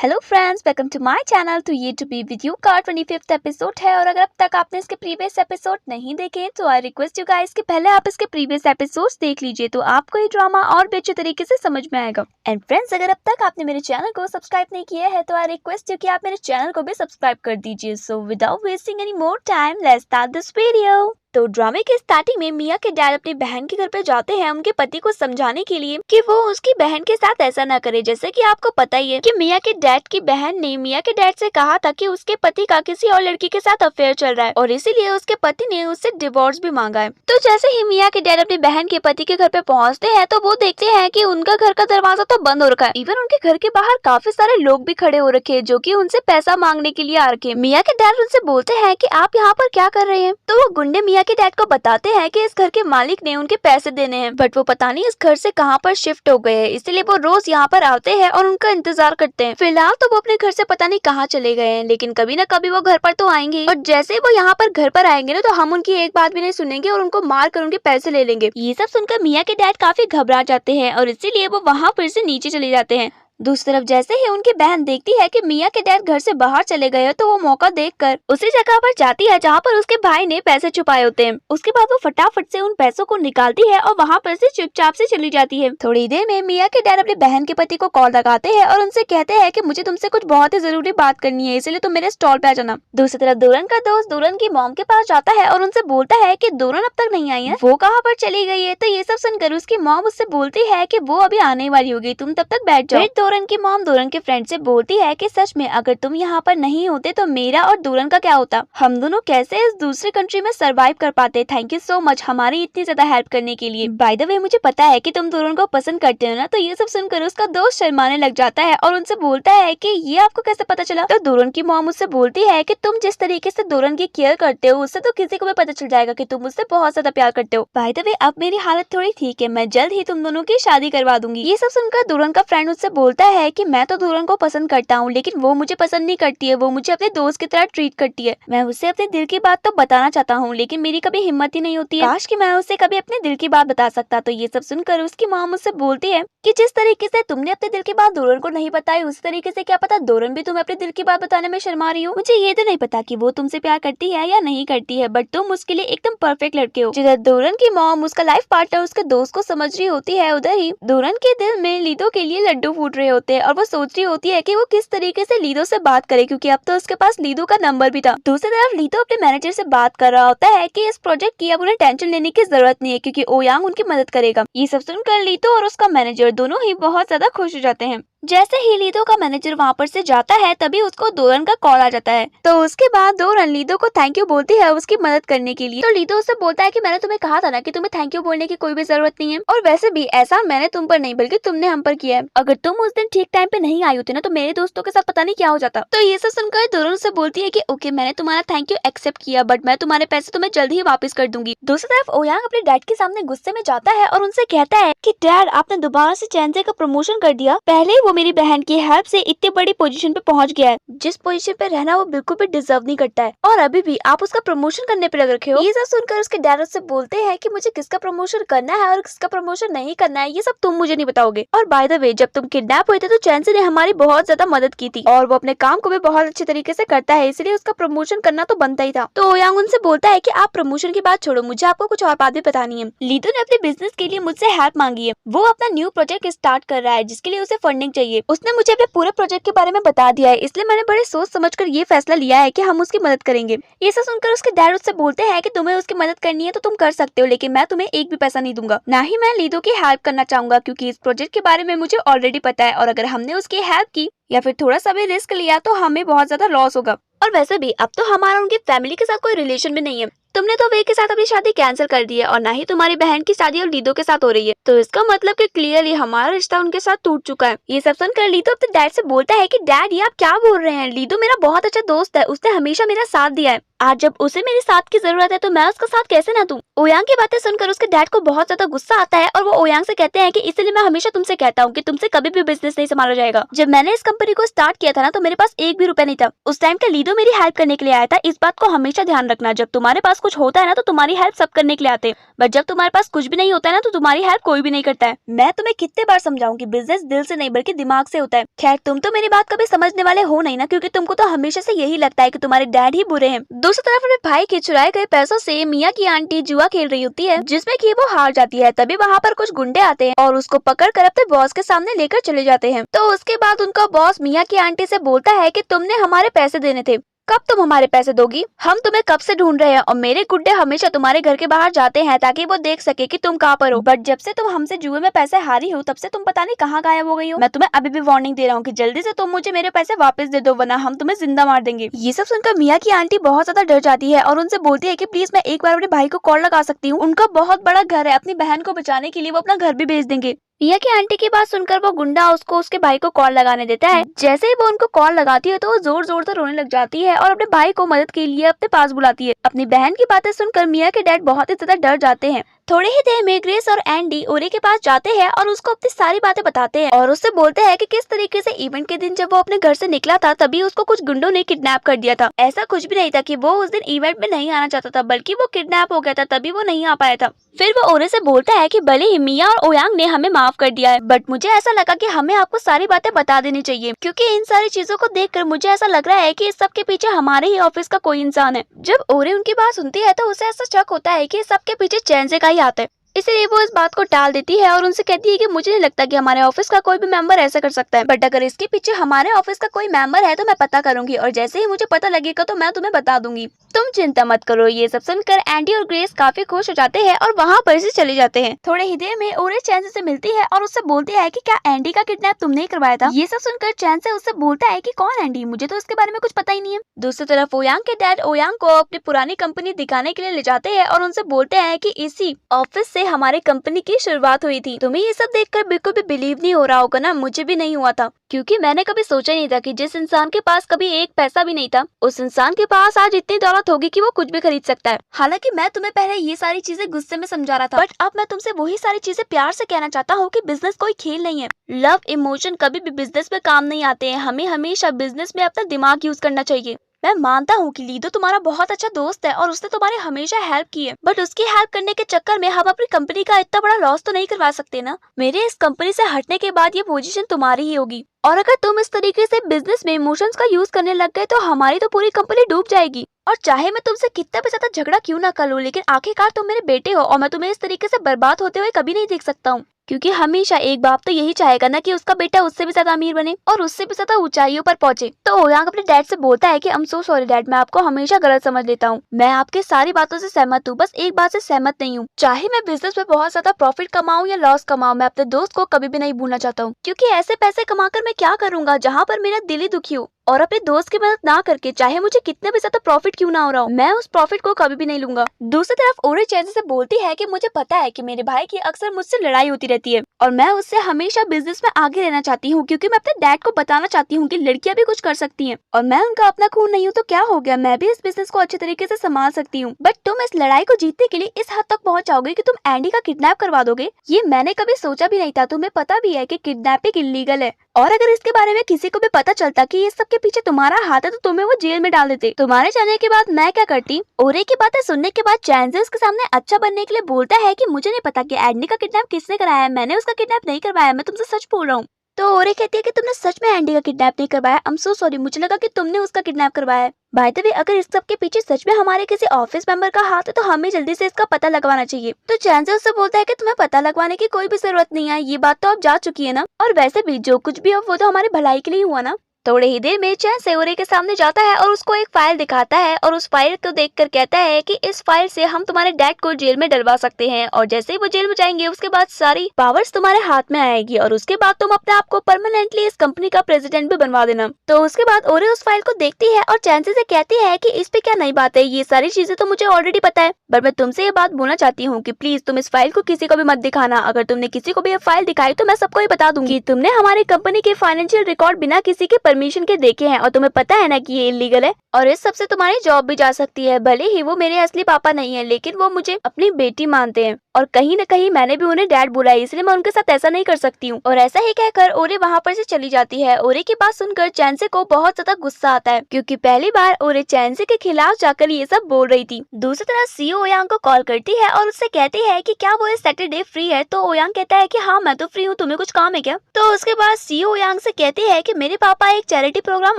Hello friends, welcome to my channel. तो ये to be with you का 25th episode है और अगर अब तक आपने इसके प्रीवियस एपिसोड नहीं देखे तो आई रिक्वेस्ट यू गाइस कि पहले आप इसके प्रीवियस एपिसोड्स देख लीजिए तो आपको ये ड्रामा और भी अच्छे तरीके से समझ में आएगा। एंड फ्रेंड्स, अगर अब तक आपने मेरे चैनल को सब्सक्राइब नहीं किया है तो आई रिक्वेस्ट यू कि आप मेरे चैनल को भी सब्सक्राइब कर दीजिए। So without wasting any more time, let's start this video. तो ड्रामे के स्टार्टिंग में मिया के डैड अपनी बहन के घर पे जाते हैं उनके पति को समझाने के लिए कि वो उसकी बहन के साथ ऐसा ना करे। जैसे कि आपको पता ही है कि मिया के डैड की बहन ने मिया के डैड से कहा था कि उसके पति का किसी और लड़की के साथ अफेयर चल रहा है और इसीलिए उसके पति ने उससे डिवोर्स भी मांगा है। तो जैसे ही मिया के डैड अपनी बहन के पति के घर पे पहुंचते हैं तो वो देखते हैं कि उनका घर का दरवाजा तो बंद हो रखा है। इवन उनके घर के बाहर काफी सारे लोग भी खड़े हो रखे हैं जो कि उनसे पैसा मांगने के लिए आ रखे। मिया के डैड उनसे बोलते हैं कि आप यहाँ पर क्या कर रहे हैं। तो वो गुंडे मिया के डैड को बताते हैं कि इस घर के मालिक ने उनके पैसे देने हैं, बट वो पता नहीं इस घर से कहां पर शिफ्ट हो गए हैं, इसलिए वो रोज यहाँ पर आते हैं और उनका इंतजार करते हैं। फिलहाल तो वो अपने घर से पता नहीं कहाँ चले गए हैं, लेकिन कभी ना कभी वो घर पर तो आएंगे और जैसे वो यहाँ पर घर पर आएंगे ना तो हम उनकी एक बात भी नहीं सुनेंगे और उनको मार कर उनके पैसे ले लेंगे। ये सब सुनकर मिया के डैड काफी घबरा जाते हैं और इसीलिए वो वहाँ फिर से नीचे चले जाते हैं। दूसरी तरफ जैसे ही उनकी बहन देखती है कि मिया के डैड घर से बाहर चले गए तो वो मौका देखकर उसी जगह पर जाती है जहाँ पर उसके भाई ने पैसे छुपाए होते हैं। उसके बाद वो फटाफट से उन पैसों को निकालती है और वहाँ पर से चुपचाप से चली जाती है। थोड़ी देर में मिया के डैड अपनी बहन के पति को कॉल लगाते हैं और उनसे कहते हैं कि मुझे तुमसे कुछ बहुत ही जरूरी बात करनी है, इसलिए तुम मेरे स्टॉल पे आ जाना। दूसरी तरफ दूरन का दोस्त दूरन की मॉम के पास जाता है और उनसे बोलता है कि दूरन अब तक नहीं आई है, वो कहाँ पर चली गई है। तो ये सब सुनकर उसकी मॉम उससे बोलती है कि वो अभी आने वाली होगी, तुम तब तक बैठ जाओ। दूरन की मॉम दूरन के फ्रेंड से बोलती है कि सच में अगर तुम यहाँ पर नहीं होते तो मेरा और दूरन का क्या होता, हम दोनों कैसे इस दूसरी कंट्री में सरवाइव कर पाते। थैंक यू सो मच हमारी इतनी ज्यादा हेल्प करने के लिए। बाय द वे, मुझे पता है कि तुम दूरन को पसंद करते हो ना। तो ये सब सुनकर उसका दोस्त शर्माने लग जाता है और उनसे बोलता है कि ये आपको कैसे पता चला। तो दूरन की मॉम उससे बोलती है कि तुम जिस तरीके से दूरन की केयर करते हो उससे तो किसी को भी पता चल जाएगा कि तुम उससे बहुत ज्यादा प्यार करते हो। बाय द वे, अब मेरी हालत थोड़ी ठीक है, मैं जल्द ही तुम दोनों की शादी करवा दूंगी। ये सब सुनकर दूरन का फ्रेंड उससे बोलता है कि मैं तो दूरन को पसंद करता हूँ लेकिन वो मुझे पसंद नहीं करती है, वो मुझे अपने दोस्त की तरह ट्रीट करती है। मैं उससे अपने दिल की बात तो बताना चाहता हूँ लेकिन मेरी कभी हिम्मत ही नहीं होती है। काश कि मैं उससे कभी अपने दिल की बात बता सकता। तो ये सब सुनकर उसकी मॉम उससे बोलती है कि जिस तरीके से तुमने अपने दिल की बात दूरन को नहीं बताई उसी तरीके से क्या पता दूरन भी तुम्हें अपने दिल की बात बताने में शर्मा रही हो। मुझे ये तो नहीं पता कि वो तुमसे प्यार करती है या नहीं करती है, बट तुम उसके लिए एकदम परफेक्ट लड़के हो। जिधर दूरन की मॉम उसका लाइफ पार्टनर उसके दोस्त को समझ रही होती है, उधर ही दूरन के दिल में लीदो के लिए लड्डू फूट रहे होते हैं और वो सोच रही होती है कि वो किस तरीके से लीदो से बात करे, क्योंकि अब तो उसके पास लीदो का नंबर भी था। दूसरी तरफ लीदो अपने मैनेजर से बात कर रहा होता है कि इस प्रोजेक्ट की अब उन्हें टेंशन लेने की जरूरत नहीं है क्योंकि ओयांग उनकी मदद करेगा। ये सब सुनकर लीदो और उसका मैनेजर दोनों ही बहुत ज्यादा खुश हो जाते हैं। जैसे ही लीदो का मैनेजर वहाँ पर से जाता है तभी उसको दोरन का कॉल आ जाता है। तो उसके बाद दोरन लीदो को थैंक यू बोलती है उसकी मदद करने के लिए। तो लीदो उससे बोलता है कि मैंने तुम्हें कहा था ना कि तुम्हें थैंक यू बोलने की कोई भी जरूरत नहीं है, और वैसे भी ऐसा मैंने तुम पर नहीं बल्कि तुमने हम पर किया है। अगर तुम उस दिन ठीक टाइम पे नहीं आई होती ना तो मेरे दोस्तों के साथ पता नहीं क्या हो जाता। तो ये सब सुनकर दोरन से बोलती है कि ओके, मैंने तुम्हारा थैंक यू एक्सेप्ट किया, बट मैं तुम्हारे पैसे तुम्हें जल्द ही वापस कर दूंगी। दूसरी तरफ ओयांग अपने डैड के सामने गुस्से में जाता है और उनसे कहता है कि डैड, आपने दोबारा से चैनजे का प्रमोशन कर दिया। पहले वो मेरी बहन की हेल्प से इतनी बड़ी पोजीशन पे पहुंच गया है, जिस पोजीशन पे रहना वो बिल्कुल भी डिजर्व नहीं करता है, और अभी भी आप उसका प्रमोशन करने पे लग रखे हो। ये सब सुनकर उसके डैड उससे बोलते हैं कि मुझे किसका प्रमोशन करना है और किसका प्रमोशन नहीं करना है ये सब तुम मुझे नहीं बताओगे। और बाय द वे, जब तुम किडनैप हुए थे तो चैनजे ने हमारी बहुत ज्यादा मदद की थी और वो अपने काम को भी बहुत अच्छे तरीके से करता है, इसलिए उसका प्रमोशन करना तो बनता ही था। तो ओयांग उनसे बोलता है कि आप प्रमोशन की बात छोड़ो, मुझे आपको कुछ और बात भी बतानी है। लीदो ने अपने बिजनेस के लिए मुझसे हेल्प मांगी है। वो अपना न्यू प्रोजेक्ट स्टार्ट कर रहा है जिसके लिए उसे फंडिंग चाहिए। उसने मुझे अपने पूरे प्रोजेक्ट के बारे में बता दिया है, इसलिए मैंने बड़े सोच समझकर ये फैसला लिया है कि हम उसकी मदद करेंगे। ये सब सुनकर उसके डैड उससे बोलते हैं कि तुम्हें उसकी मदद करनी है तो तुम कर सकते हो, लेकिन मैं तुम्हें एक भी पैसा नहीं दूंगा, ना ही मैं लीदो की हेल्प करना चाहूंगा क्योंकि इस प्रोजेक्ट के बारे में मुझे ऑलरेडी पता है और अगर हमने उसकी हेल्प की या फिर थोड़ा सा भी रिस्क लिया तो हमें बहुत ज्यादा लॉस होगा। और वैसे भी अब तो हमारा उनकी फैमिली के साथ कोई रिलेशन भी नहीं है। तुमने तो वे के साथ अपनी शादी कैंसिल कर दी है और ना ही तुम्हारी बहन की शादी और लीदो के साथ हो रही है, तो इसका मतलब कि क्लियरली हमारा रिश्ता उनके साथ टूट चुका है। ये सब सुनकर लीदो अपने डैड से बोलता है कि डैड, ये आप क्या बोल रहे हैं, लीदो मेरा बहुत अच्छा दोस्त है, उसने हमेशा मेरा साथ दिया है। आज जब उसे मेरे साथ की जरूरत है तो मैं उसका साथ कैसे ना दूं। ओयांग की बातें सुनकर उसके डैड को बहुत ज्यादा गुस्सा आता है और वो ओयांग से कहते हैं कि इसलिए मैं हमेशा तुमसे कहता हूँ कि तुमसे कभी भी बिजनेस नहीं संभाला जाएगा। जब मैंने इस कंपनी को स्टार्ट किया था ना तो मेरे पास एक भी रुपया नहीं था। उस टाइम का लीडो मेरी हेल्प करने के लिए आया था। इस बात को हमेशा ध्यान रखना, जब तुम्हारे पास कुछ होता है ना तो तुम्हारी हेल्प सब करने के लिए आते हैं, बट जब तुम्हारे पास कुछ भी नहीं होता है ना तो तुम्हारी हेल्प कोई भी नहीं करता है। मैं तुम्हें कितने बार समझाऊं कि बिजनेस दिल से नहीं बल्कि दिमाग से होता है। खैर तुम तो मेरी बात कभी समझने वाले हो नहीं ना, क्योंकि तुमको तो हमेशा से यही लगता है कि तुम्हारे डैड ही बुरे हैं। दूसरी तरफ अपने भाई के चुराए गए पैसों से मिया की आंटी जुआ खेल रही होती है, जिसमें कि वो हार जाती है। तभी वहाँ पर कुछ गुंडे आते हैं और उसको पकड़ कर अपने बॉस के सामने लेकर चले जाते हैं। तो उसके बाद उनका बॉस मिया की आंटी से बोलता है कि तुमने हमारे पैसे देने थे, कब तुम हमारे पैसे दोगी? हम तुम्हें कब से ढूंढ रहे हैं और मेरे गुड्डे हमेशा तुम्हारे घर के बाहर जाते हैं ताकि वो देख सके कि तुम कहाँ पर हो, बट जब से तुम हमसे जुए में पैसे हारी हो तब से तुम पता नहीं कहाँ गायब हो गई हो। मैं तुम्हें अभी भी वार्निंग दे रहा हूँ कि जल्दी से तुम मुझे मेरे पैसे वापस दे दो वरना हम तुम्हें जिंदा मार देंगे। ये सब सुनकर मिया की आंटी बहुत ज्यादा डर जाती है और उनसे बोलती है कि प्लीज मैं एक बार अपने भाई को कॉल लगा सकती हूँ, उनका बहुत बड़ा घर है, अपनी बहन को बचाने के लिए वो अपना घर भी बेच देंगे। मिया की आंटी की बात सुनकर वो गुंडा उसको उसके भाई को कॉल लगाने देता है। जैसे ही वो उनको कॉल लगाती है तो वो जोर जोर से रोने लग जाती है और अपने भाई को मदद के लिए अपने पास बुलाती है। अपनी बहन की बातें सुनकर मिया के डैड बहुत ही ज्यादा डर जाते हैं। थोड़े ही देर में ग्रेस और एंडी ओरे के पास जाते हैं और उसको अपनी सारी बातें बताते हैं और उससे बोलते हैं कि किस तरीके से इवेंट के दिन जब वो अपने घर से निकला था तभी उसको कुछ गुंडों ने किडनैप कर दिया था। ऐसा कुछ भी नहीं था कि वो उस दिन इवेंट में नहीं आना चाहता था, बल्कि वो किडनैप हो गया था तभी वो नहीं आ पाया था। फिर वो ओरे से बोलता है कि भले ही मिया और ओयांग ने हमें माफ कर दिया है, बट मुझे ऐसा लगा कि हमें आपको सारी बातें बता देनी चाहिए, क्योंकि इन सारी चीजों को देखकर मुझे ऐसा लग रहा है कि इस सब के पीछे हमारे ही ऑफिस का कोई इंसान है। जब ओरे उनकी बात सुनती है तो उसे ऐसा शक होता है कि इस सब के पीछे चैनसे का ही आता है, इसलिए वो इस बात को टाल देती है और उनसे कहती है कि मुझे नहीं लगता कि हमारे ऑफिस का कोई भी मेंबर ऐसा कर सकता है, बट अगर इसके पीछे हमारे ऑफिस का कोई मेंबर है तो मैं पता करूंगी और जैसे ही मुझे पता लगेगा तो मैं तुम्हें बता दूंगी, तुम चिंता मत करो। ये सब सुनकर एंडी और ग्रेस काफी खुश हो जाते हैं और वहाँ पर से चले जाते हैं। थोड़े ही देर में ओरे चैन से मिलती है और उससे बोलती है कि क्या एंडी का किडनैप तुमने ही करवाया था? ये सब सुनकर चैन से उससे बोलता है कि कौन एंडी, मुझे तो इसके बारे में कुछ पता ही नहीं है। दूसरी तरफ ओयांग के डैड ओयांग को अपनी पुरानी कंपनी दिखाने के लिए ले जाते हैं और उनसे बोलते हैं कि इसी ऑफिस से हमारे कंपनी की शुरुआत हुई थी। तुम्हें ये सब देखकर बिल्कुल भी बिलीव नहीं हो रहा होगा ना? मुझे भी नहीं हुआ था, क्योंकि मैंने कभी सोचा नहीं था कि जिस इंसान के पास कभी एक पैसा भी नहीं था उस इंसान के पास आज इतनी दौलत होगी कि वो कुछ भी खरीद सकता है। हालांकि मैं तुम्हें पहले ये सारी चीजें गुस्से में समझा रहा था, बट अब मैं तुमसे वही सारी चीजें प्यार से कहना चाहता हूँ कि बिजनेस कोई खेल नहीं है। लव इमोशन कभी भी बिजनेस में काम नहीं आते हैं। हमें हमेशा बिजनेस में अपना दिमाग यूज करना चाहिए। मैं मानता हूँ कि लीडो तुम्हारा बहुत अच्छा दोस्त है और उसने तुम्हारी हमेशा हेल्प की है, बट उसकी हेल्प करने के चक्कर में हम अपनी कंपनी का इतना बड़ा लॉस तो नहीं करवा सकते ना। मेरे इस कंपनी से हटने के बाद ये पोजीशन तुम्हारी ही होगी और अगर तुम इस तरीके से बिजनेस में इमोशंस का यूज करने लग गए तो हमारी तो पूरी कंपनी डूब जाएगी। और चाहे मैं तुमसे कितना भी ज्यादा झगड़ा क्यों ना कर लूं, लेकिन आखिरकार तुम मेरे बेटे हो और मैं तुम्हें इस तरीके से बर्बाद होते हुए कभी नहीं देख सकता हूँ, क्योंकि हमेशा एक बाप तो यही चाहेगा ना कि उसका बेटा उससे भी ज्यादा अमीर बने और उससे भी ज्यादा ऊंचाइयों पर पहुंचे। तो ओयांग अपने डैड से बोलता है कि I am so sorry dad, मैं आपको हमेशा गलत समझ लेता हूँ। मैं आपकी सारी बातों से सहमत हूँ, बस एक बात से सहमत नहीं हूँ। चाहे मैं बिजनेस में बहुत ज्यादा प्रॉफिट कमाऊं या लॉस कमाऊं, मैं अपने दोस्त को कभी भी नहीं भूलना चाहता हूँ, क्योंकि ऐसे पैसे कमाकर मैं क्या करूंगा जहाँ पर मेरा दिल ही दुखी हो। और अपने दोस्त की मदद ना करके चाहे मुझे कितने भी ज्यादा प्रॉफिट क्यों ना हो रहा हो, मैं उस प्रॉफिट को कभी भी नहीं लूंगा। दूसरी तरफ ओरे चैन से बोलती है कि मुझे पता है कि मेरे भाई की अक्सर मुझसे लड़ाई होती रहती है और मैं उससे हमेशा बिजनेस में आगे रहना चाहती हूँ, क्योंकि मैं अपने डैड को बताना चाहती हूँ कि लड़कियां भी कुछ कर सकती हैं और मैं उनका अपना खून नहीं हूँ तो क्या हो गया, मैं भी इस बिजनेस को अच्छे तरीके से संभाल सकती हूँ। बट तुम इस लड़ाई को जीतने के लिए इस हद तक पहुँच जाओगे कि तुम एंडी का किडनैप करवा दोगे, ये मैंने कभी सोचा भी नहीं था। तुम्हें पता भी है कि किडनैपिंग इलीगल है और अगर इसके बारे में किसी को भी पता चलता कि ये सब के पीछे तुम्हारा हाथ है तो तुम्हें वो जेल में डाल देते। तुम्हारे जाने के बाद मैं क्या करती? ओरे की बातें सुनने के बाद चैनसे उसके सामने अच्छा बनने के लिए बोलता है कि मुझे नहीं पता कि एंडी का किडनैप किसने कराया है, मैंने उसका किडनैप नहीं करवाया, मैं तुमसे सच बोल रहा हूँ। तो ओरे कहती है कि तुमने सच में एंडी का किडनैप नहीं करवाया, आई एम सो सॉरी, मुझे लगा कि तुमने उसका किडनैप करवाया है। बाय द वे, अगर इस सब के पीछे सच में हमारे किसी ऑफिस मेंबर का हाथ है तो हमें जल्दी से इसका पता लगवाना चाहिए। तो चैनसे उससे बोलता है कि तुम्हें पता लगवाने की कोई भी जरूरत नहीं है, ये बात तो अब जा चुकी है ना, और वैसे भी जो कुछ भी हो वो तो हमारी भलाई के लिए हुआ ना। थोड़े ही देर में चैन से ओरे के सामने जाता है और उसको एक फाइल दिखाता है और उस फाइल को देखकर कहता है कि इस फाइल से हम तुम्हारे डैड को जेल में डलवा सकते हैं और जैसे ही वो जेल में जाएंगे उसके बाद सारी पावर्स तुम्हारे हाथ में आएगी और उसके बाद तुम अपने आप को परमानेंटली इस कंपनी का प्रेसिडेंट भी बनवा देना। तो उसके बाद ओरे उस फाइल को देखती है और चैंसी से कहती है कि इस पे क्या नई बात है, ये सारी चीजें तो मुझे ऑलरेडी पता है, बट मैं तुमसे ये बात बोलना चाहती हूँ कि प्लीज तुम इस फाइल को किसी को भी मत दिखाना। अगर तुमने किसी को भी ये फाइल दिखाई तो मैं सबको ही बता दूंगी तुमने हमारी कंपनी के फाइनेंशियल रिकॉर्ड बिना किसी के परमिशन के देखे हैं और तुम्हें पता है ना कि ये इलीगल है और इस सबसे तुम्हारी जॉब भी जा सकती है। भले ही वो मेरे असली पापा नहीं है, लेकिन वो मुझे अपनी बेटी मानते हैं और कहीं न कहीं मैंने भी उन्हें डैड बुलाया, इसलिए मैं उनके साथ ऐसा नहीं कर सकती हूँ। और ऐसा ही कहकर ओरे वहाँ पर से चली जाती है। ओरे की बात सुनकर चैंसे को बहुत ज्यादा गुस्सा आता है, क्योंकि पहली बार ओरे चैंसे के खिलाफ जाकर ये सब बोल रही थी। दूसरी तरफ सीओ ओयांग को कॉल करती है और उससे कहती है कि क्या वो इस सैटरडे फ्री है। तो ओयांग कहता है कि हाँ मैं तो फ्री हूँ, तुम्हें कुछ काम है क्या। तो उसके बाद सीओ ओयांग से कहती है कि मेरे पापा एक चैरिटी प्रोग्राम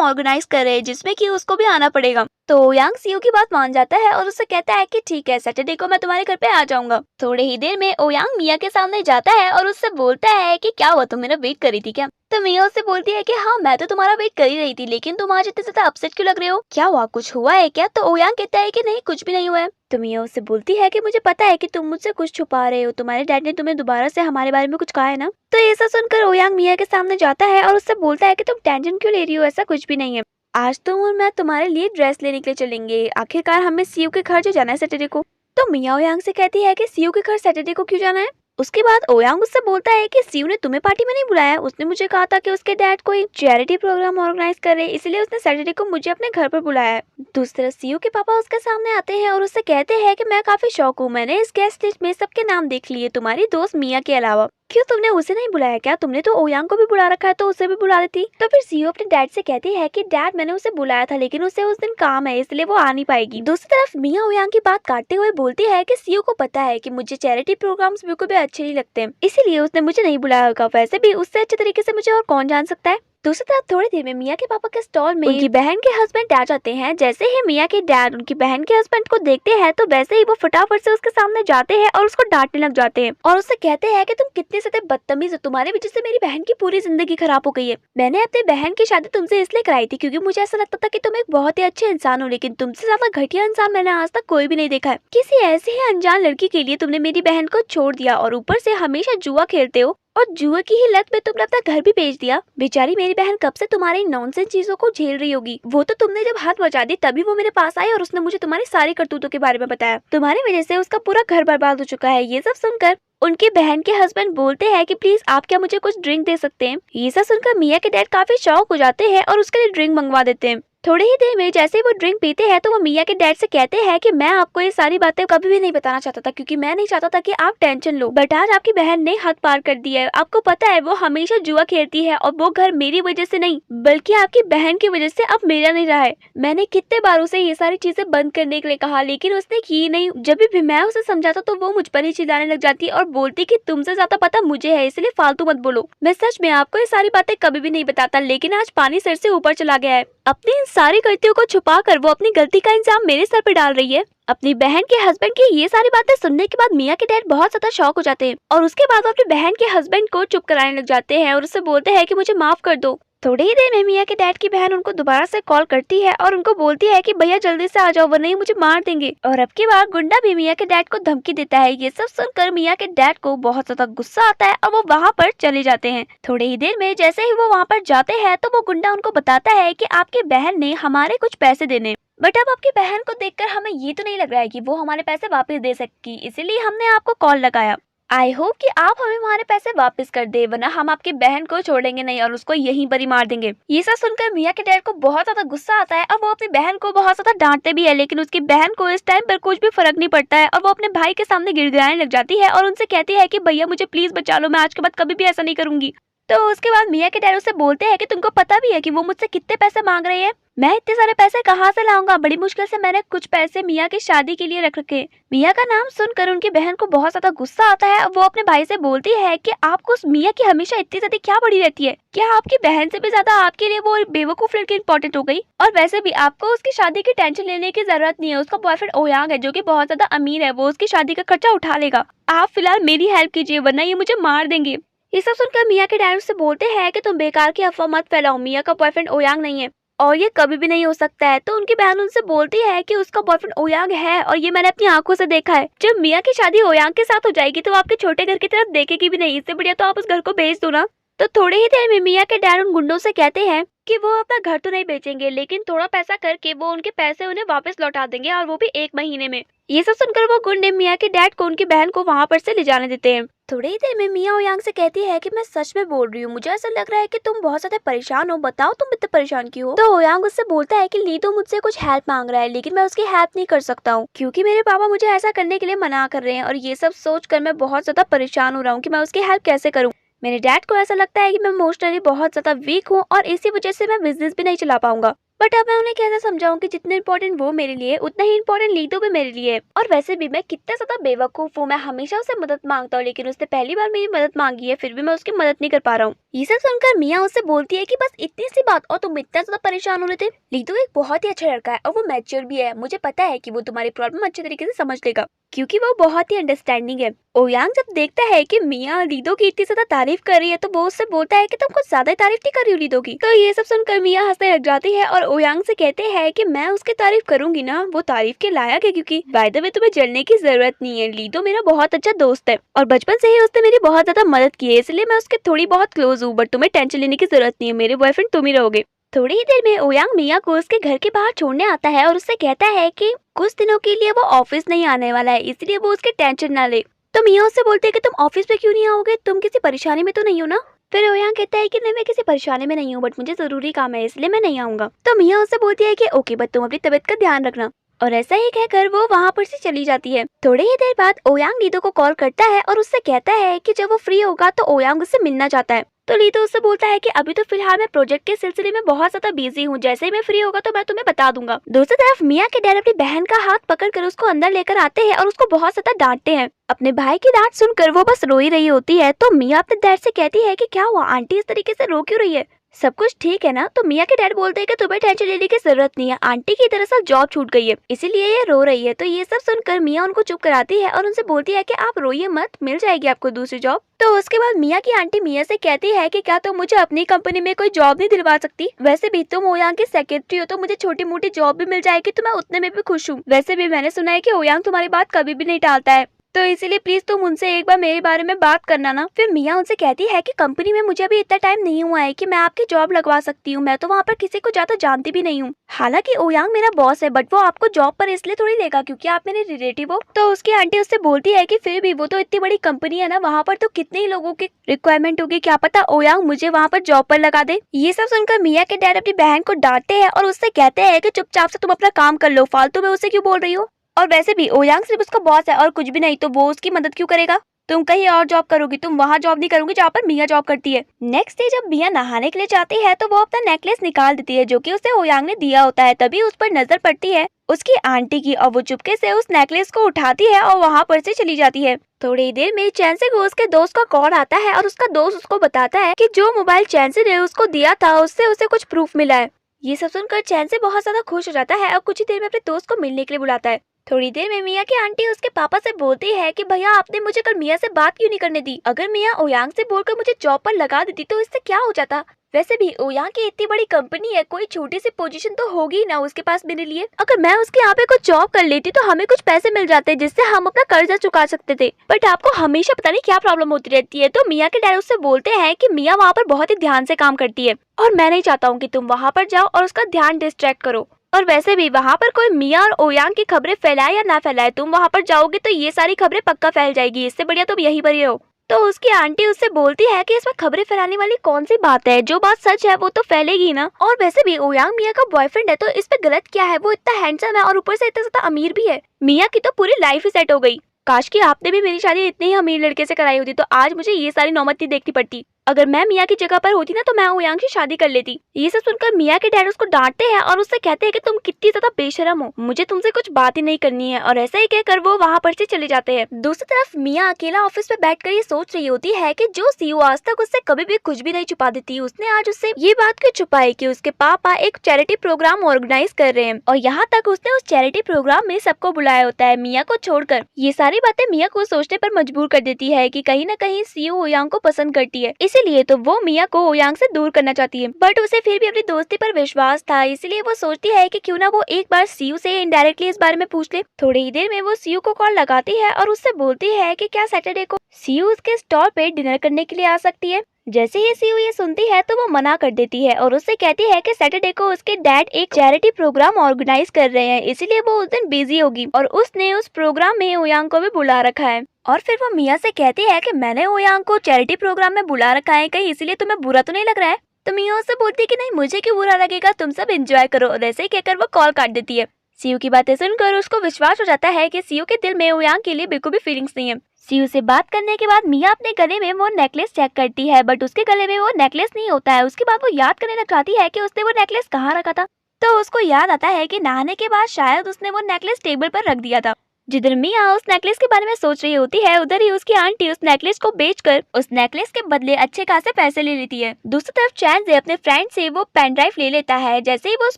ऑर्गेनाइज कर रहे हैं जिसमें कि उसको भी आना पड़ेगा। तो ओयांग सीओ की बात मान जाता है और उससे कहता है कि ठीक है, सैटरडे को मैं तुम्हारे घर पे आ जाऊंगा। थोड़े ही देर में ओयांग मिया के सामने जाता है और उससे बोलता है कि क्या हुआ, तुम मेरा वेट कर रही थी क्या। तो मिया उससे बोलती है कि हाँ मैं तो तुम्हारा वेट कर ही रही थी, लेकिन तुम आज इतने ज्यादा अपसेट क्यों लग रहे हो, क्या हुआ, कुछ हुआ है क्या। तो ओयांग कहता है कि नहीं कुछ भी नहीं हुआ है। तो मिया उससे बोलती है कि मुझे पता है कि तुम मुझसे कुछ छुपा रहे हो, तुम्हारे डैड ने तुम्हें दोबारा से हमारे बारे में कुछ कहा है ना। तो ऐसा सुनकर ओयांग मिया के सामने जाता है और उससे बोलता है कि तुम टेंशन क्यों ले रही हो, ऐसा कुछ भी नहीं है। आज तुम और मैं तुम्हारे लिए ड्रेस लेने के लिए चलेंगे, आखिरकार हमें सीयू के घर जो जाना है सैटरडे को। तो मिया ओयांग से कहती है कि सीयू के घर सैटरडे को क्यों जाना है। उसके बाद ओयांग उससे बोलता है कि सीयू ने तुम्हें पार्टी में नहीं बुलाया, उसने मुझे कहा था कि उसके डैड कोई चैरिटी प्रोग्राम ऑर्गेनाइज करे, इसलिए उसने सैटरडे को मुझे अपने घर पर बुलाया है। दूसरी तरफ सीयू के पापा उसके सामने आते हैं और उससे कहते हैं कि मैं काफी शौक हूँ, मैंने इस गेस्ट लिस्ट में सबके नाम देख लिए तुम्हारी दोस्त मिया के अलावा। क्यों तुमने उसे नहीं बुलाया क्या, तुमने तो ओयांग को भी बुला रखा है तो उसे भी बुला देती। तो फिर सीयू अपने डैड से कहती है कि डैड मैंने उसे बुलाया था लेकिन उसे उस दिन काम है इसलिए वो आ नहीं पाएगी। दूसरी तरफ मिया ओयांग की बात काटते हुए बोलती है कि सीयू को पता है कि मुझे चैरिटी प्रोग्राम्स बिल्कुल भी अच्छे नहीं लगते, इसीलिए उसने मुझे नहीं बुलाया होगा, वैसे भी उससे अच्छे तरीके से मुझे और कौन जान सकता है। दूसरी तरफ थोड़ी देर में मिया के पापा के स्टॉल में उनकी बहन के हस्बैंड आ जाते हैं। जैसे ही मिया के डैड उनकी बहन के हस्बैंड को देखते हैं तो वैसे ही वो फटाफट से उसके सामने जाते हैं और उसको डांटने लग जाते हैं और उससे कहते हैं कि तुम कितने ज्यादा बदतमीज हो, तुम्हारी वजह से मेरी बहन की पूरी जिंदगी खराब हो गई है। मैंने अपनी बहन की शादी तुमसे इसलिए कराई थी क्योंकि मुझे ऐसा लगता था कि तुम एक बहुत ही अच्छे इंसान हो, लेकिन तुमसे ज्यादा घटिया इंसान मैंने आज तक कोई भी नहीं देखा है। किसी ऐसी ही अनजान लड़की के लिए तुमने मेरी बहन को छोड़ दिया और ऊपर से हमेशा जुआ खेलते हो और जुए की ही लत में तुमने अपना घर भी बेच दिया। बेचारी मेरी बहन कब से तुम्हारी नॉनसेंस चीजों को झेल रही होगी। वो तो तुमने जब हाथ बचा दी तभी वो मेरे पास आई और उसने मुझे तुम्हारी सारी करतूतों के बारे में बताया। तुम्हारी वजह से उसका पूरा घर बर्बाद हो चुका है। ये सब सुनकर उनकी बहन के हस्बैंड बोलते हैं कि प्लीज आप क्या मुझे कुछ ड्रिंक दे सकते हैं। ये सब सुनकर मिया के डैड काफी शौक हो जाते हैं और उसके लिए ड्रिंक मंगवा देते हैं। थोड़ी ही देर में जैसे ही वो ड्रिंक पीते हैं तो वो मिया के डैड से कहते हैं कि मैं आपको ये सारी बातें कभी भी नहीं बताना चाहता था क्योंकि मैं नहीं चाहता था कि आप टेंशन लो, बट आज आपकी बहन ने हद पार कर दी है। आपको पता है वो हमेशा जुआ खेलती है और वो घर मेरी वजह से नहीं बल्कि आपकी बहन की वजह से अब मेरा नहीं रहा है। मैंने कितने बार उसे ये सारी चीजें बंद करने के लिए कहा लेकिन उसने की नहीं। जब भी मैं उसे समझाता तो वो मुझ पर ही चिल्लाने लग जाती और बोलती कि तुमसे ज्यादा पता मुझे है इसलिए फालतू मत बोलो। मैं सच में आपको ये सारी बातें कभी भी नहीं बताता, लेकिन आज पानी सर से ऊपर चला गया है। अपनी इन सारी गलतियों को छुपाकर वो अपनी गलती का इल्जाम मेरे सर पे डाल रही है। अपनी बहन के हस्बैंड की ये सारी बातें सुनने के बाद मिया के डैड बहुत ज्यादा शॉक हो जाते हैं और उसके बाद वो अपनी बहन के हस्बैंड को चुप कराने लग जाते हैं और उससे बोलते हैं कि मुझे माफ कर दो। थोड़ी ही देर में मिया के डैड की बहन उनको दोबारा से कॉल करती है और उनको बोलती है कि भैया जल्दी से आ जाओ वरना ये मुझे मार देंगे। और अब की बार गुंडा भी मिया के डैड को धमकी देता है। ये सब सुनकर मिया के डैड को बहुत ज्यादा गुस्सा आता है और वो वहाँ पर चले जाते हैं। थोड़ी ही देर में जैसे ही वो वहाँ पर जाते हैं तो वो गुंडा उनको बताता है कि आपकी बहन ने हमारे कुछ पैसे देने, बट अब आपकी बहन को देखकर हमें ये तो नहीं लग रहा है कि वो हमारे पैसे वापस दे सकेगी, इसीलिए हमने आपको कॉल लगाया। आई होप कि आप हमें हमारे पैसे वापस कर दे वरना हम आपकी बहन को छोड़ेंगे नहीं और उसको यहीं पर ही मार देंगे। ये सब सुनकर मिया के डैड को बहुत ज्यादा गुस्सा आता है और वो अपनी बहन को बहुत ज्यादा डांटते भी है, लेकिन उसकी बहन को इस टाइम पर कुछ भी फर्क नहीं पड़ता है और वो अपने भाई के सामने गिड़गिड़ाने लग जाती है और उनसे कहती है कि भैया मुझे प्लीज बचा लो, मैं आज के बाद कभी भी ऐसा नहीं करूंगी। तो उसके बाद मिया के डैड उससे बोलते हैं कि तुमको पता भी है कि वो मुझसे कितने पैसे मांग रही है। मैं इतने सारे पैसे कहाँ से लाऊंगा, बड़ी मुश्किल से मैंने कुछ पैसे मिया की शादी के लिए रख रखे। मिया का नाम सुनकर उनकी बहन को बहुत ज्यादा गुस्सा आता है और वो अपने भाई से बोलती है कि आपको उस मिया की हमेशा इतनी ज्यादा क्या पड़ी रहती है, क्या आपकी बहन से भी ज्यादा आपके लिए वो बेवकूफ लड़की इंपॉर्टेंट हो गई। और वैसे भी आपको उसकी शादी की टेंशन लेने की जरूरत नहीं है, उसका बॉयफ्रेंड ओयांग है जो कि बहुत ज्यादा अमीर है, वो उसकी शादी का खर्चा उठा लेगा। आप फिलहाल मेरी हेल्प कीजिए वरना ये मुझे मार देंगे। ये सब सुनकर मिया के डैड से बोलते हैं कि तुम बेकार की अफवाह मत फैलाओ, मिया का बॉयफ्रेंड ओयांग नहीं है और ये कभी भी नहीं हो सकता है। तो उनकी बहन उनसे बोलती है कि उसका बॉयफ्रेंड ओयांग है और ये मैंने अपनी आंखों से देखा है। जब मिया की शादी ओयांग के साथ हो जाएगी तो आपके छोटे घर की तरफ देखेगी भी नहीं, इससे बढ़िया तो आप उस घर को बेच दो ना। तो थोड़ी ही देर में मिया के डैड उन गुंडों से कहते हैं कि वो अपना घर तो नहीं बेचेंगे, लेकिन थोड़ा पैसा करके वो उनके पैसे उन्हें वापस लौटा देंगे, और वो भी 1 महीने में। ये सब सुनकर वो गुंडे मिया के डैड को उनकी बहन को वहाँ पर से ले जाने देते हैं। थोड़ी ही देर में मिया ओयांग से कहती है कि मैं सच में बोल रही हूँ, मुझे ऐसा लग रहा है कि तुम बहुत ज्यादा परेशान हो, बताओ तुम इतने परेशान क्यों हो। तो ओयांग उससे बोलता है कि ली तो मुझसे कुछ हेल्प मांग रहा है, लेकिन मैं उसकी हेल्प नहीं कर सकता हूँ क्योंकि मेरे पापा मुझे ऐसा करने के लिए मना कर रहे हैं, और ये सब सोचकर मैं बहुत ज्यादा परेशान हो रहा हूँ कि मैं उसकी हेल्प कैसे करूँ। मेरे डैड को ऐसा लगता है कि मैं इमोशनली बहुत ज्यादा वीक हूँ और इसी वजह से मैं बिजनेस भी नहीं चला पाऊंगा। बट अब मैं उन्हें कैसे समझाऊं कि जितने इम्पोर्टेंट वो मेरे लिए उतना ही इम्पोर्टेंट लीडो भी मेरे लिए है। और वैसे भी मैं कितना ज्यादा बेवकूफ हूँ, मैं हमेशा उससे मदद मांगता हूँ, लेकिन उसने पहली बार मेरी मदद मांगी है, फिर भी मैं उसकी मदद नहीं कर पा रहा हूँ। ये सब सुनकर मिया उससे बोलती है कि बस इतनी सी बात और तुम इतना ज्यादा परेशान हो रहे थे। लीडो एक बहुत ही अच्छा लड़का है और वो मैच्योर भी है, मुझे पता है कि वो तुम्हारी प्रॉब्लम अच्छे तरीके से समझ लेगा क्योंकि वो बहुत ही अंडरस्टैंडिंग है। ओयांग जब देखता है कि मिया लीडो की इतनी ज्यादा तारीफ कर रही है तो वो उससे बोलता है कि तुम कुछ ज्यादा ही तारीफ नहीं कर रही हो लीडो की। तो ये सब सुनकर मिया हंसने लग जाती है और ओयांग से कहते हैं कि मैं उसकी तारीफ करूंगी ना, वो तारीफ के लायक है, क्योंकि बाय द वे तुम्हें जलने की जरूरत नहीं है, लीडो मेरा बहुत अच्छा दोस्त है और बचपन से ही उसने मेरी बहुत ज्यादा मदद की है, इसलिए मैं उसके थोड़ी बहुत क्लोज हूँ, बट तुम्हें टेंशन लेने की जरूरत नहीं है, मेरे बॉयफ्रेंड तुम ही रहोगे। थोड़ी ही देर में ओयांग मिया को उसके घर के बाहर छोड़ने आता है और उससे कहता है कि कुछ दिनों के लिए वो ऑफिस नहीं आने वाला है, इसलिए वो उसकी टेंशन ना ले। तो मिया उससे बोलते हैं कि तुम ऑफिस पे क्यों नहीं आओगे, तुम किसी परेशानी में तो नहीं हो ना। फिर ओयांग कहता है कि नहीं, मैं किसी परेशानी में नहीं हूँ, बट मुझे जरूरी काम है इसलिए मैं नहीं आऊंगा। तो मिया उससे बोलती है कि ओके, बट तुम अपनी तबीयत का ध्यान रखना। और ऐसा ही कहकर वो वहाँ पर से चली जाती है। थोड़ी ही देर बाद ओयांग लीदो को कॉल करता है और उससे कहता है कि जब वो फ्री होगा तो ओयांग उससे मिलना चाहता है। तो लीदो उससे बोलता है कि अभी तो फिलहाल मैं प्रोजेक्ट के सिलसिले में बहुत ज्यादा बिजी हूँ, जैसे ही मैं फ्री होगा तो मैं तुम्हें बता दूंगा। दूसरी तरफ मिया के डैड अपनी बहन का हाथ पकड़कर उसको अंदर लेकर आते हैं और उसको बहुत ज्यादा डांटते हैं। अपने भाई की डांट सुनकर वो बस रो ही रही होती है। तो मिया अपने डैड से कहती है कि क्या हुआ, आंटी इस तरीके से रो क्यों रही है, सब कुछ ठीक है ना। तो मिया के डैड बोलते हैं कि तुम्हें टेंशन लेने की जरूरत नहीं है, आंटी की दरअसल जॉब छूट गई है इसीलिए ये रो रही है। तो ये सब सुनकर मिया उनको चुप कराती है और उनसे बोलती है कि आप रोइए मत, मिल जाएगी आपको दूसरी जॉब। तो उसके बाद मिया की आंटी मिया से कहती है कि क्या तुम मुझे अपनी कंपनी में कोई जॉब नहीं दिलवा सकती, वैसे भी तुम ओयांग की सेक्रेटरी हो तो मुझे छोटी मोटी जॉब भी मिल जाएगी, तो मैं उतने में भी खुश हूँ। वैसे भी मैंने सुना है कि ओयांग तुम्हारी बात कभी भी नहीं टालता है, तो इसीलिए प्लीज तुम उनसे एक बार मेरे बारे में बात करना ना। फिर मिया उनसे कहती है कि कंपनी में मुझे अभी इतना टाइम नहीं हुआ है कि मैं आपकी जॉब लगवा सकती हूँ, मैं तो वहाँ पर किसी को ज्यादा जानती भी नहीं हूँ। हालांकि ओयांग मेरा बॉस है, बट वो आपको जॉब पर इसलिए थोड़ी लेगा क्योंकि आप मेरे रिलेटिव हो। तो उसकी आंटी उससे बोलती है कि फिर भी वो तो इतनी बड़ी कंपनी है ना, वहाँ पर तो कितने ही लोगों की रिक्वायरमेंट होगी, क्या पता ओयांग मुझे वहाँ पर जॉब पर लगा दे। ये सब सुनकर मिया के डैड अपनी बहन को डांटते हैं और उससे कहते हैं कि चुपचाप से तुम अपना काम कर लो, फालतू में उसे क्यों बोल रही हो, और वैसे भी ओयांग सिर्फ उसका बॉस है और कुछ भी नहीं, तो वो उसकी मदद क्यों करेगा। तुम कहीं और जॉब करोगी, तुम वहाँ जॉब नहीं करोगी जहाँ पर मिया जॉब करती है। नेक्स्ट डे जब मिया नहाने के लिए जाती है तो वो अपना नेकलेस निकाल देती है जो कि उसे ओयांग ने दिया होता है। तभी उस पर नजर पड़ती है उसकी आंटी की और वो चुपके से उस नेकलेस को उठाती है और वहाँ पर से चली जाती है। थोड़ी देर में चैन से उसके दोस्त का कॉल आता है और उसका दोस्त उसको बताता है कि जो मोबाइल चैन से ने उसको दिया था उससे उसे कुछ प्रूफ मिला है। ये सब सुनकर चैन से बहुत ज्यादा खुश हो जाता है और कुछ ही देर में अपने दोस्त को मिलने के लिए बुलाता है। थोड़ी देर में मिया की आंटी उसके पापा से बोलती है कि भैया आपने मुझे कल मिया से बात क्यों नहीं करने दी, अगर मिया ओयांग से बोलकर मुझे जॉब पर लगा देती तो इससे क्या हो जाता। वैसे भी ओयांग की इतनी बड़ी कंपनी है, कोई छोटी सी पोजीशन तो होगी ना उसके पास मेरे लिए, अगर मैं उसके यहाँ पे कुछ जॉब कर लेती तो हमें कुछ पैसे मिल जाते जिससे हम अपना कर्जा चुका सकते थे। बट आपको हमेशा पता नहीं क्या प्रॉब्लम होती रहती है। तो मिया के डैड उससे बोलते हैं कि मिया वहाँ पर बहुत ही ध्यान से काम करती है और मैं नहीं चाहता हूँ कि तुम वहाँ पर जाओ और उसका ध्यान डिस्ट्रैक्ट करो, और वैसे भी वहाँ पर कोई मिया और ओयांग की खबरें फैलाए या ना फैलाए, तुम वहाँ पर जाओगे तो ये सारी खबरें पक्का फैल जाएगी, इससे बढ़िया तुम यहीं पर ही रहो। तो उसकी आंटी उससे बोलती है कि इसमें खबरें फैलाने वाली कौन सी बात है, जो बात सच है वो तो फैलेगी ना, और वैसे भी ओयांग मिया का बॉयफ्रेंड है तो इस पे गलत क्या है, वो इतना हैंडसम है और ऊपर से इतना ज्यादा अमीर भी है। मिया की तो पूरी लाइफ ही सेट हो गई। काश कि आपने भी मेरी शादी इतने ही अमीर लड़के से कराई होती तो आज मुझे ये सारी नौबत नहीं देखनी पड़ती। अगर मैं मिया की जगह पर होती ना तो मैं ओयांग से शादी कर लेती। ये सब सुनकर मिया के डैड उसको डांटते हैं और उससे कहते हैं कि तुम कितनी ज्यादा बेशरम हो, मुझे तुमसे कुछ बात ही नहीं करनी है, और ऐसा ही कहकर वो वहाँ पर से चले जाते हैं। दूसरी तरफ मिया अकेला ऑफिस में बैठकर ये सोच रही होती है कि जो सीईओ आज तक उससे कभी भी कुछ भी नहीं छुपा देती, उसने आज उससे ये बात क्यों छुपाई कि उसके पापा एक चैरिटी प्रोग्राम ऑर्गेनाइज कर रहे हैं, और यहाँ तक उसने उस चैरिटी प्रोग्राम में सबको बुलाया होता है मिया को छोड़कर। ये सारी बातें मिया को सोचने पर मजबूर कर देती है कि कहीं न कहीं सीईओ ओयांग को पसंद करती है, इसीलिए तो वो मिया को ओयांग से दूर करना चाहती है। बट उसे फिर भी अपनी दोस्ती पर विश्वास था, इसलिए वो सोचती है कि क्यों ना वो एक बार सीयू से इनडायरेक्टली इस बारे में पूछ ले। थोड़ी ही देर में वो सीयू को कॉल लगाती है और उससे बोलती है कि क्या सैटरडे को सीयू उसके स्टॉल पे डिनर करने के लिए आ सकती है। जैसे ही सीयू ये सुनती है तो वो मना कर देती है और उससे कहती है कि सैटरडे को उसके डैड एक चैरिटी प्रोग्राम ऑर्गेनाइज कर रहे हैं, इसीलिए वो उस दिन बिजी होगी और उसने उस प्रोग्राम में ओयांग को भी बुला रखा है। और फिर वो मिया से कहती है कि मैंने ओयांग को चैरिटी प्रोग्राम में बुला रखा है, कहीं इसीलिए तुम्हें बुरा तो नहीं लग रहा है। तो मिया उससे बोलती है कि नहीं, मुझे क्यों बुरा लगेगा, तुम सब एंजॉय करो। और ऐसे ही कहकर वो कॉल काट देती है। सीयू की बातें सुनकर उसको विश्वास हो जाता है कि सीयू के दिल में ओयांग के लिए बिल्कुल भी फीलिंग्स नहीं है। सीयू से बात करने के बाद मिया अपने गले में वो नेकलेस चेक करती है, बट उसके गले में वो नेकलेस नहीं होता है। उसके बाद वो याद करने लग जाती है कि उसने वो नेकलेस कहाँ रखा था। तो उसको याद आता है कि नहाने के बाद शायद उसने वो नेकलेस टेबल पर रख दिया था। जिधर मिया उस नेकलेस के बारे में सोच रही होती है, उधर ही उसकी आंटी उस नेकलेस को बेचकर उस नेकलेस के बदले अच्छे खासे पैसे ले लेती है। दूसरी तरफ चैन से अपने फ्रेंड से वो पेन ड्राइव ले लेता है। जैसे ही वो उस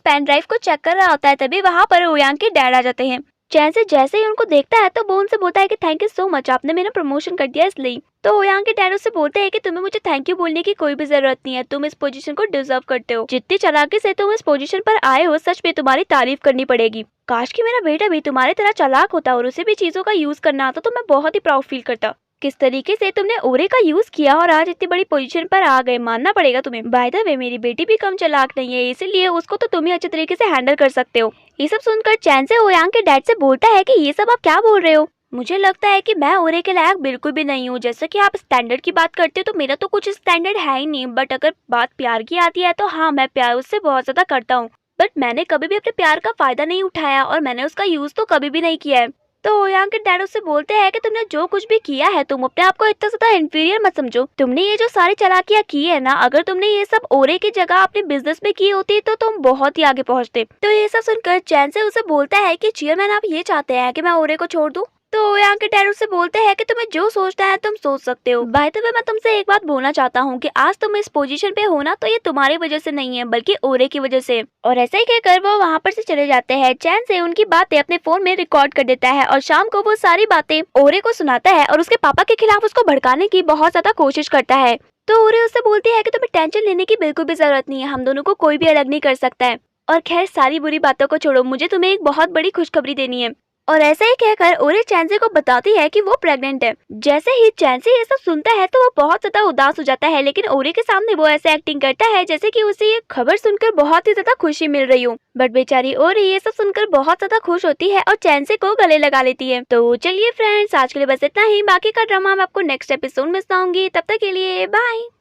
पेन ड्राइव को चेक कर रहा होता है, तभी वहाँ पर ओयांग के डैड आ जाते हैं। चैन से जैसे ही उनको देखता है तो वो उनसे बोलता है कि थैंक यू सो मच, आपने मेरा प्रमोशन कर दिया इसलिए। तो ओयांग के डैड उससे बोलते हैं कि तुम्हें मुझे थैंक यू बोलने की कोई भी जरूरत नहीं है, तुम इस पोजीशन को डिजर्व करते हो। जितनी चालाकी से तुम इस पोजीशन पर आए हो, सच में तुम्हारी तारीफ करनी पड़ेगी। काश कि मेरा बेटा भी तुम्हारी तरह चालाक होता और उसे भी चीजों का यूज करना आता तो मैं बहुत ही प्राउड फील करता। किस तरीके से तुमने ओरे का यूज किया और आज इतनी बड़ी पोजीशन पर आ गए, मानना पड़ेगा तुम्हें। बाय द वे, मेरी बेटी भी कम चालाक नहीं है, इसीलिए उसको तो तुम ही अच्छे तरीके से हैंडल कर सकते हो। ये सब सुनकर चैन से ओयांग के डैड से बोलता है कि ये सब आप क्या बोल रहे हो। मुझे लगता है कि मैं ओरे के लायक बिल्कुल भी नहीं हूँ। जैसे कि आप स्टैंडर्ड की बात करते हो तो मेरा तो कुछ स्टैंडर्ड है ही नहीं, बट अगर बात प्यार की आती है तो हाँ, मैं प्यार उससे बहुत ज्यादा करता हूँ, बट मैंने कभी भी अपने प्यार का फायदा नहीं उठाया और मैंने उसका यूज तो कभी भी नहीं किया है। तो ओयांग के डैड उससे बोलते हैं कि तुमने जो कुछ भी किया है, तुम अपने आप को इतना ज्यादा इंफीरियर मत समझो। तुमने ये जो सारी चालाकियां की है ना, अगर तुमने ये सब ओरे की जगह अपने बिजनेस में की होती तो तुम बहुत ही आगे पहुंचते। तो ये सब सुनकर चैन से उसे बोलता है कि चेयरमैन, आप ये चाहते हैं कि मैं ओरे को छोड़ दूं। तो ओयांग के डैड उससे बोलते हैं कि तुम्हें जो सोचना है तुम सोच सकते हो। बाय द वे, मैं तुमसे एक बात बोलना चाहता हूँ कि आज तुम इस पोजीशन पे हो ना, तो ये तुम्हारी वजह से नहीं है बल्कि ओरे की वजह से। और ऐसा ही कहकर वो वहाँ पर से चले जाते हैं। चैन से उनकी बातें अपने फोन में रिकॉर्ड कर देता है और शाम को वो सारी बातें ओरे को सुनाता है और उसके पापा के खिलाफ उसको भड़काने की बहुत ज्यादा कोशिश करता है। तो ओरे उससे बोलती है कि तुम्हें टेंशन लेने की बिल्कुल भी जरूरत नहीं है, हम दोनों को कोई भी अलग नहीं कर सकता है। और खैर, सारी बुरी बातों को छोड़ो, मुझे तुम्हें एक बहुत बड़ी खुशखबरी देनी है। और ऐसे ही कहकर ओरे चैनसे को बताती है कि वो प्रेग्नेंट है। जैसे ही चैनसे ये सब सुनता है तो वो बहुत ज्यादा उदास हो जाता है, लेकिन ओरे के सामने वो ऐसे एक्टिंग करता है जैसे कि उसे ये खबर सुनकर बहुत ही ज्यादा खुशी मिल रही हो। बट बेचारी ओरे ये सब सुनकर बहुत ज्यादा खुश होती है और चैनसे को गले लगा लेती है। तो चलिए फ्रेंड्स, आज के लिए बस इतना ही। बाकी का ड्रामा मैं आपको नेक्स्ट एपिसोड में सुनाऊंगी। तब तक के लिए बाय।